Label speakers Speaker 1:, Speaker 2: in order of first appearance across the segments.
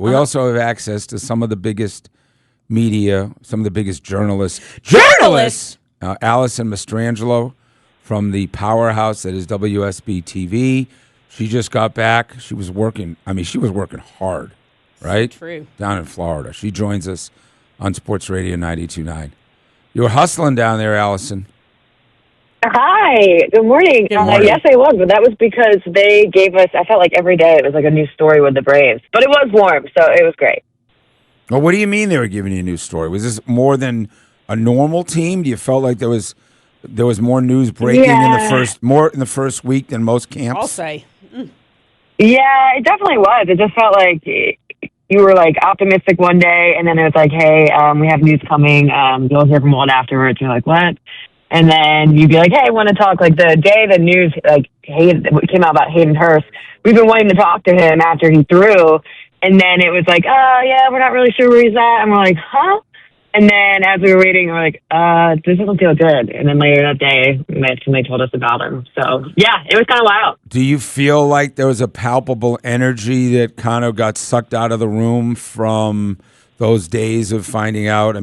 Speaker 1: We also have access to some of the biggest media, some of the biggest journalists. Alison Mastrangelo from the powerhouse that is WSB TV. She just got back. She was working. She was working hard, right?
Speaker 2: So true. Down
Speaker 1: in Florida. She joins us on Sports Radio 92.9. You were hustling down there, Allison.
Speaker 3: Hi. Good morning.
Speaker 1: Good morning.
Speaker 3: Yes, I was, but that was because they gave us, I felt like every day it was like a new story with the Braves. But it was warm, so it was great.
Speaker 1: Well, what do you mean they were giving you a new story? Was this more than a normal team? Do you felt like there was more news breaking in the first week than most camps?
Speaker 2: I'll say.
Speaker 3: Yeah, it definitely was. It just felt like you were like optimistic one day, and then it was like, hey, we have news coming. You'll hear from one afterwards. You're like, what? And then you'd be like, hey, I want to talk. Like the day the news came out about Hayden Hurst, we've been wanting to talk to him after he threw. And then it was like, oh, yeah, we're not really sure where he's at. And we're like, huh? And then as we were waiting, we're like, this doesn't feel good. And then later that day, they told us about him. So, yeah, it was kind of wild.
Speaker 1: Do you feel like there was a palpable energy that kind of got sucked out of the room from those days of finding out?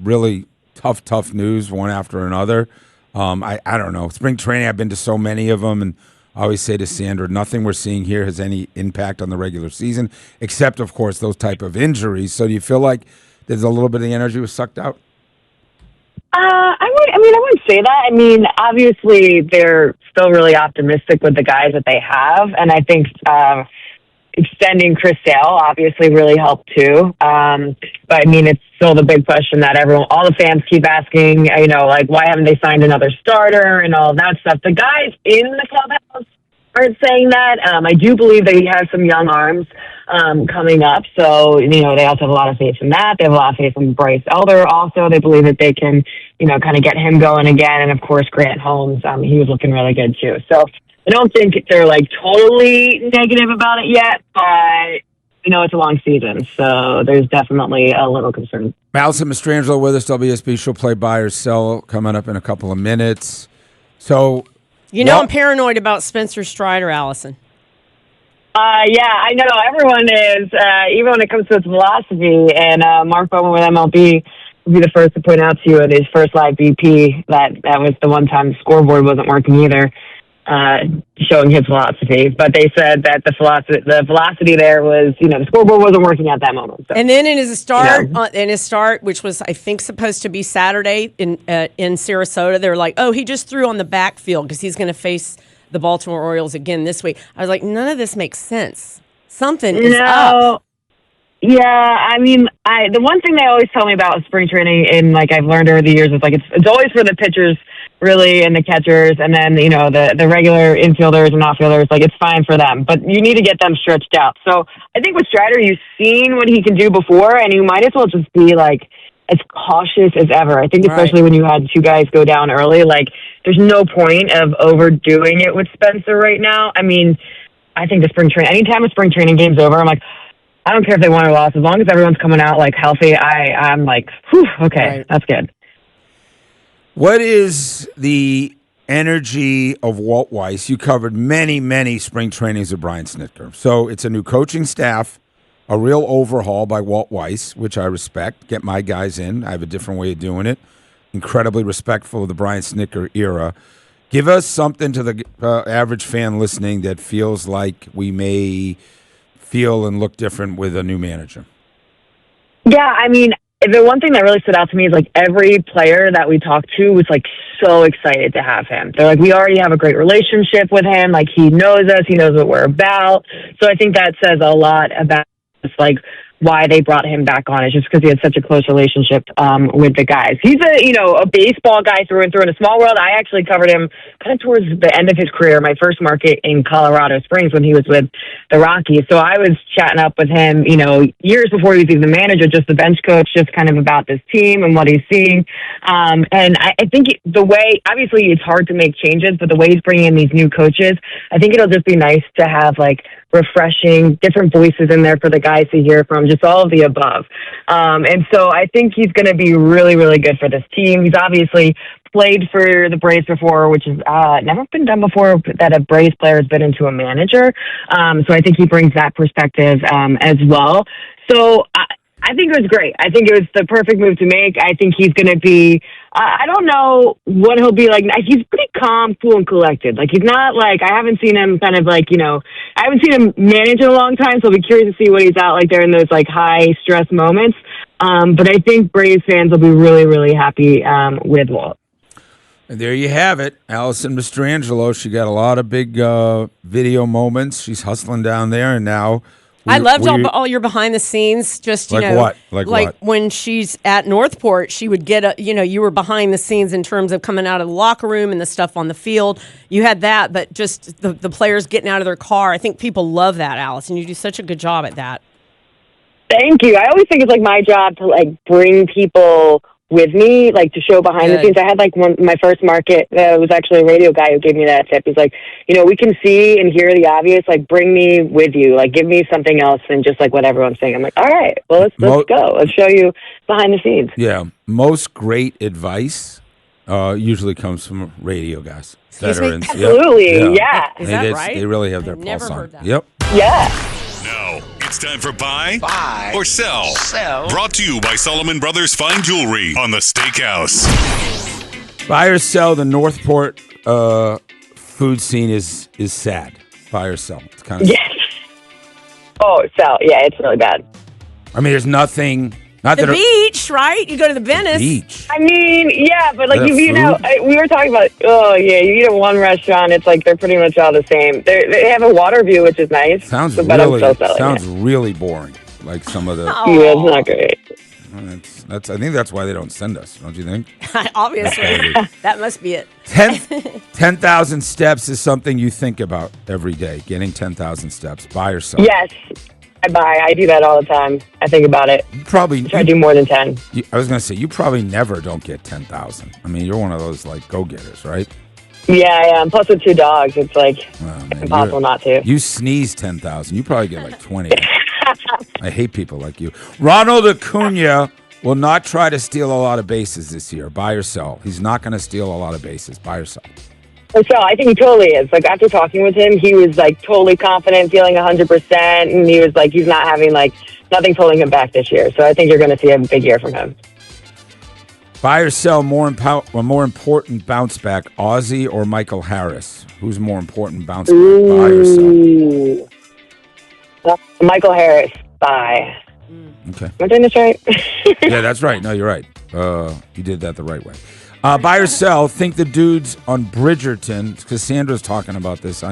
Speaker 1: Really tough news one after another. I don't know. Spring training, I've been to so many of them, and I always say to Sandra, nothing we're seeing here has any impact on the regular season, except, of course, those type of injuries. So do you feel like there's a little bit of the energy was sucked out?
Speaker 3: I wouldn't say that. Obviously, they're still really optimistic with the guys that they have, and I think extending Chris Sale obviously really helped too. But it's still the big question that all the fans keep asking, why haven't they signed another starter and all of that stuff. The guys in the clubhouse aren't saying that. I do believe that he has some young arms coming up. So, they also have a lot of faith in that. They have a lot of faith in Bryce Elder also. They believe that they can, kind of get him going again. And, of course, Grant Holmes, he was looking really good too. So I don't think they're, totally negative about it yet, but it's a long season, so there's definitely a little concern.
Speaker 1: Alison Mastrangelo with us, WSB. She'll play buy or sell coming up in a couple of minutes. So,
Speaker 2: I'm paranoid about Spencer Strider, Allison.
Speaker 3: Yeah, I know. Everyone is, even when it comes to his philosophy, and Mark Bowman with MLB will be the first to point out to you at his first live BP that was the one time the scoreboard wasn't working either. Showing his philosophy, but they said that the velocity there was, the scoreboard wasn't working at that moment. So.
Speaker 2: And then in his start, which was I think supposed to be Saturday in Sarasota, they were like, oh, he just threw on the backfield because he's going to face the Baltimore Orioles again this week. I was like, none of this makes sense. Something is up.
Speaker 3: Yeah, the one thing they always tell me about spring training, and I've learned over the years, is it's always for the pitchers. Really, and the catchers, and then, the regular infielders and outfielders, it's fine for them. But you need to get them stretched out. So I think with Strider, you've seen what he can do before, and you might as well just be, as cautious as ever. I think especially when you had two guys go down early, there's no point of overdoing it with Spencer right now. I think the spring training, anytime a spring training game's over, I'm like, I don't care if they won or lost. As long as everyone's coming out, healthy, I'm like, whew, okay, That's good.
Speaker 1: What is the energy of Walt Weiss? You covered many, many spring trainings of Brian Snitker. So it's a new coaching staff, a real overhaul by Walt Weiss, which I respect. Get my guys in. I have a different way of doing it. Incredibly respectful of the Brian Snitker era. Give us something to the average fan listening that feels like we may feel and look different with a new manager.
Speaker 3: Yeah, the one thing that really stood out to me is every player that we talked to was so excited to have him. They're like, we already have a great relationship with him. He knows us. He knows what we're about. So I think that says a lot about just why they brought him back on. It's just because he had such a close relationship with the guys. He's a baseball guy through and through. In a small world, I actually covered him kind of towards the end of his career, my first market in Colorado Springs when he was with the Rockies. So I was chatting up with him, years before he was even the manager, just the bench coach, just kind of about this team and what he's seeing. And I think the way, obviously it's hard to make changes, but the way he's bringing in these new coaches, I think it'll just be nice to have refreshing, different voices in there for the guys to hear from, just all of the above. And so I think he's going to be really, really good for this team. He's obviously played for the Braves before, which has never been done before, that a Braves player has been into a manager. So I think he brings that perspective as well. So I think it was great. I think it was the perfect move to make. I think he's going to be, I don't know what he'll be like. He's pretty calm, cool, and collected. Like, he's not like, I haven't seen him kind of like, I haven't seen him manage in a long time, so I'll be curious to see what he's out like there in those like high stress moments. But I think Braves fans will be really, really happy with Walt.
Speaker 1: And there you have it. Alison Mastrangelo. She got a lot of big video moments. She's hustling down there, and now
Speaker 2: I loved all your behind the scenes. Just
Speaker 1: like what? Like what?
Speaker 2: When she's at Northport, she would get you were behind the scenes in terms of coming out of the locker room and the stuff on the field. You had that, but just the players getting out of their car. I think people love that, Alison. You do such a good job at that.
Speaker 3: Thank you. I always think it's like my job to like bring people with me, like to show behind the scenes. I had like my first market, it was actually a radio guy who gave me that tip. He's like, we can see and hear the obvious, like bring me with you, like give me something else than just like what everyone's saying. I'm like, all right, well, let's go. Let's show you behind the scenes.
Speaker 1: Yeah. Most great advice usually comes from radio guys. Veterans.
Speaker 3: Absolutely. Yeah.
Speaker 2: Is that right?
Speaker 1: They really have their
Speaker 2: never
Speaker 1: pulse on.
Speaker 2: heard that.
Speaker 1: Yep.
Speaker 3: Yeah.
Speaker 4: Now, it's time for Buy or Sell. Brought to you by Solomon Brothers Fine Jewelry on the Steakhouse.
Speaker 1: Buy or sell. The Northport food scene is sad. Buy or sell. It's kind of
Speaker 3: Yes. Oh, sell. Yeah, it's really bad.
Speaker 1: I mean, there's nothing. Not
Speaker 2: The
Speaker 1: that
Speaker 2: beach, right? You go to the Venice.
Speaker 1: beach.
Speaker 3: I mean, yeah, but like
Speaker 1: Is that
Speaker 3: we were talking about. Oh yeah, you eat at one restaurant, it's like they're pretty much all the same. They have a water view, which is nice.
Speaker 1: Sounds
Speaker 3: but I'm still selling
Speaker 1: sounds
Speaker 3: it.
Speaker 1: really boring. Like some of the.
Speaker 3: Yeah, it's not great.
Speaker 1: That's. I think that's why they don't send us. Don't you think?
Speaker 2: Obviously, that must be it.
Speaker 1: 10,000 steps is something you think about every day. Getting 10,000 steps. Buy or sell.
Speaker 3: Yes, I buy. I do that all the time. I think about it.
Speaker 1: Probably.
Speaker 3: I try to do more than 10.
Speaker 1: I was going to say, you probably never don't get 10,000. I mean, you're one of those, like, go-getters, right?
Speaker 3: Yeah. And plus with 2 dogs, it's like impossible not to.
Speaker 1: You sneeze 10,000. You probably get, like, 20. I hate people like you. Ronald Acuna will not try to steal a lot of bases this year. Buy or sell. He's not going to steal a lot of bases. Buy or sell.
Speaker 3: So I think he totally is. Like, after talking with him, he was, like, totally confident, feeling 100%, and he was, like, he's not having, like, nothing's holding him back this year. So I think you're going to see a big year from him.
Speaker 1: Buy or sell, more important bounce back, Ozzy or Michael Harris? Who's more important bounce back, buy or sell?
Speaker 3: Michael Harris, buy.
Speaker 1: Okay.
Speaker 3: Am I doing this right?
Speaker 1: Yeah, that's right. No, you're right. You did that the right way. Buy or sell, think the dudes on Bridgerton, because Sandra's talking about this,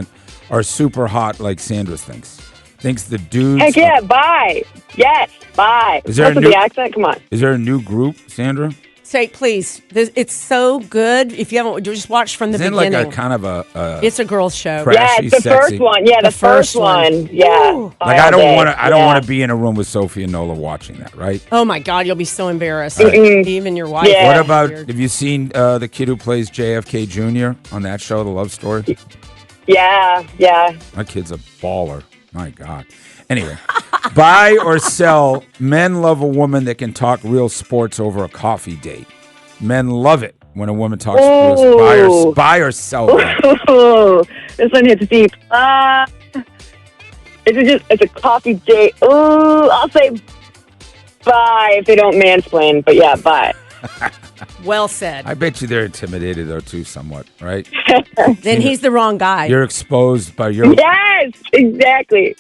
Speaker 1: are super hot like Sandra thinks the dudes...
Speaker 3: Heck yeah, buy. Yes, buy.
Speaker 1: Is there
Speaker 3: the accent? Come on.
Speaker 1: Is there a new group, Sandra?
Speaker 2: Say, please. It's so good. If you haven't, just watch from the
Speaker 1: Isn't
Speaker 2: beginning.
Speaker 1: Like a kind of a
Speaker 2: it's a girl's show.
Speaker 3: Yeah, it's the
Speaker 1: sexy.
Speaker 3: first one. Yeah, the first one. Yeah.
Speaker 1: Like I don't want to be in a room with Sophie and Nola watching that, right?
Speaker 2: Oh my God, you'll be so embarrassed.
Speaker 1: Right.
Speaker 2: Even your wife.
Speaker 3: Yeah.
Speaker 1: What about, have you seen the kid who plays JFK Jr. on that show, The Love Story?
Speaker 3: Yeah.
Speaker 1: My kid's a baller. My God. Anyway, buy or sell, men love a woman that can talk real sports over a coffee date. Men love it when a woman talks real buy or sell.
Speaker 3: Ooh, this one hits deep. It's a coffee date. Ooh, I'll say bye if they don't mansplain, but yeah, bye.
Speaker 2: Well said.
Speaker 1: I bet you they're intimidated, though, too, somewhat, right?
Speaker 2: Then he's the wrong guy.
Speaker 1: You're exposed by your...
Speaker 3: Yes, exactly.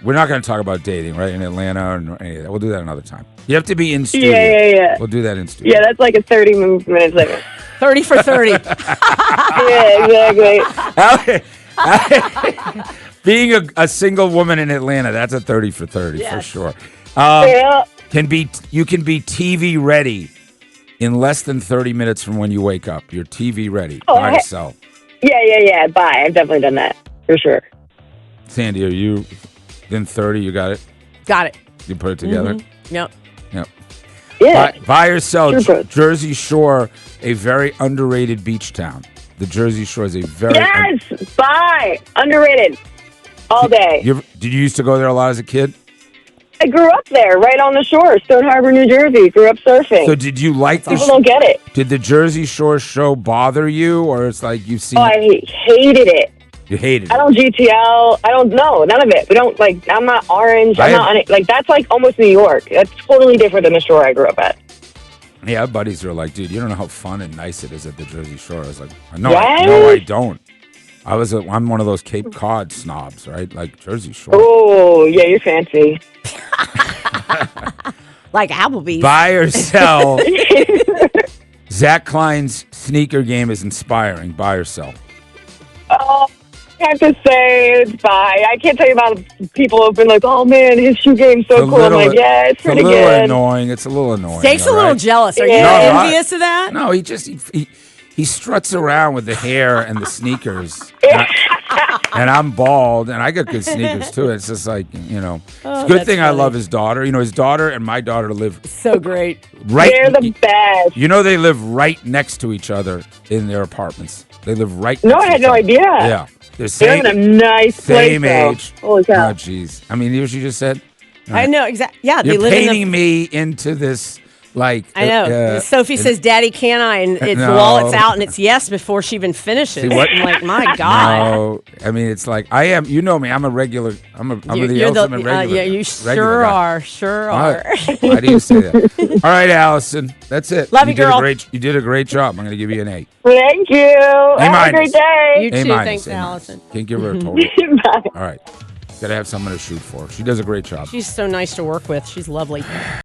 Speaker 1: We're not going to talk about dating, right, in Atlanta or any of that. We'll do that another time. You have to be in studio.
Speaker 3: Yeah.
Speaker 1: We'll do that in studio.
Speaker 3: Yeah, that's like a 30 minutes later.
Speaker 2: 30 for 30.
Speaker 3: Yeah, exactly.
Speaker 1: Being a single woman in Atlanta, that's a 30 for 30 for sure.
Speaker 3: Yeah.
Speaker 1: You can be TV ready in less than 30 minutes from when you wake up. You're TV ready. Buy or sell.
Speaker 3: Yeah. Bye. I've definitely done that for sure.
Speaker 1: Sandy, are you in 30? You got it?
Speaker 2: Got it.
Speaker 1: You put it together?
Speaker 2: Mm-hmm. Yep.
Speaker 3: Yeah.
Speaker 1: Buy or sell,
Speaker 3: Sure.
Speaker 1: Jersey Shore, a very underrated beach town. The Jersey Shore is a very...
Speaker 3: Yes! Bye! Underrated. All day.
Speaker 1: Did you used to go there a lot as a kid?
Speaker 3: I grew up there, right on the shore, Stone Harbor, New Jersey. Grew up surfing.
Speaker 1: So did you like
Speaker 3: People don't get it.
Speaker 1: Did the Jersey Shore show bother you, or it's like you've seen...
Speaker 3: Oh, I hated it.
Speaker 1: You hated it.
Speaker 3: I don't GTL. I don't know. None of it. We don't, like, I'm not orange. I'm not on it. Like, that's, like, almost New York. That's totally different than the shore I grew up at.
Speaker 1: Yeah, buddies are like, dude, you don't know how fun and nice it is at the Jersey Shore. I was like, no,
Speaker 3: Yes?
Speaker 1: no, I don't. I'm one of those Cape Cod snobs, right? Like Jersey Shore.
Speaker 3: Oh, yeah, you're fancy.
Speaker 2: Like Applebee's.
Speaker 1: Buy or sell. Zach Klein's sneaker game is inspiring. Buy or sell.
Speaker 3: Oh, I have to say it's buy. I can't tell you about people who've been like, oh, man, his shoe game's so cool. I'm like, yeah, it's pretty good.
Speaker 1: It's a little annoying. It's a little annoying.
Speaker 2: Jake's a little jealous. Are you envious of that?
Speaker 1: No, he struts around with the hair and the sneakers. And I'm bald, and I got good sneakers, too. It's just like, it's a good thing funny. I love his daughter. His daughter and my daughter live...
Speaker 2: So great.
Speaker 3: They're the best.
Speaker 1: They live right next to each other in their apartments. They live right
Speaker 3: No, I had no idea.
Speaker 1: Yeah.
Speaker 3: They're in a nice place,
Speaker 1: same age.
Speaker 3: Holy cow.
Speaker 1: Oh, jeez. I mean, you know what you just said?
Speaker 2: I know, exactly. Yeah,
Speaker 1: You're
Speaker 2: they live
Speaker 1: painting me into this... Like
Speaker 2: I know. Sophie says, "Daddy, can I?" And it's while it's out, and it's yes before she even finishes. I'm like, my God.
Speaker 1: No, I mean it's like I am. You know me. I'm a regular. I'm the ultimate regular.
Speaker 2: Yeah, you sure are. Sure are.
Speaker 1: Why do you say that? All right, Allison. That's it.
Speaker 2: Love you, girl.
Speaker 1: You did a great job. I'm going to give you an A.
Speaker 3: Thank you. Have a great day.
Speaker 2: You too. Thanks, Allison.
Speaker 1: Can't give her a total.
Speaker 3: Bye.
Speaker 1: All right. Got to have someone to shoot for. She does a great job.
Speaker 2: She's so nice to work with. She's lovely.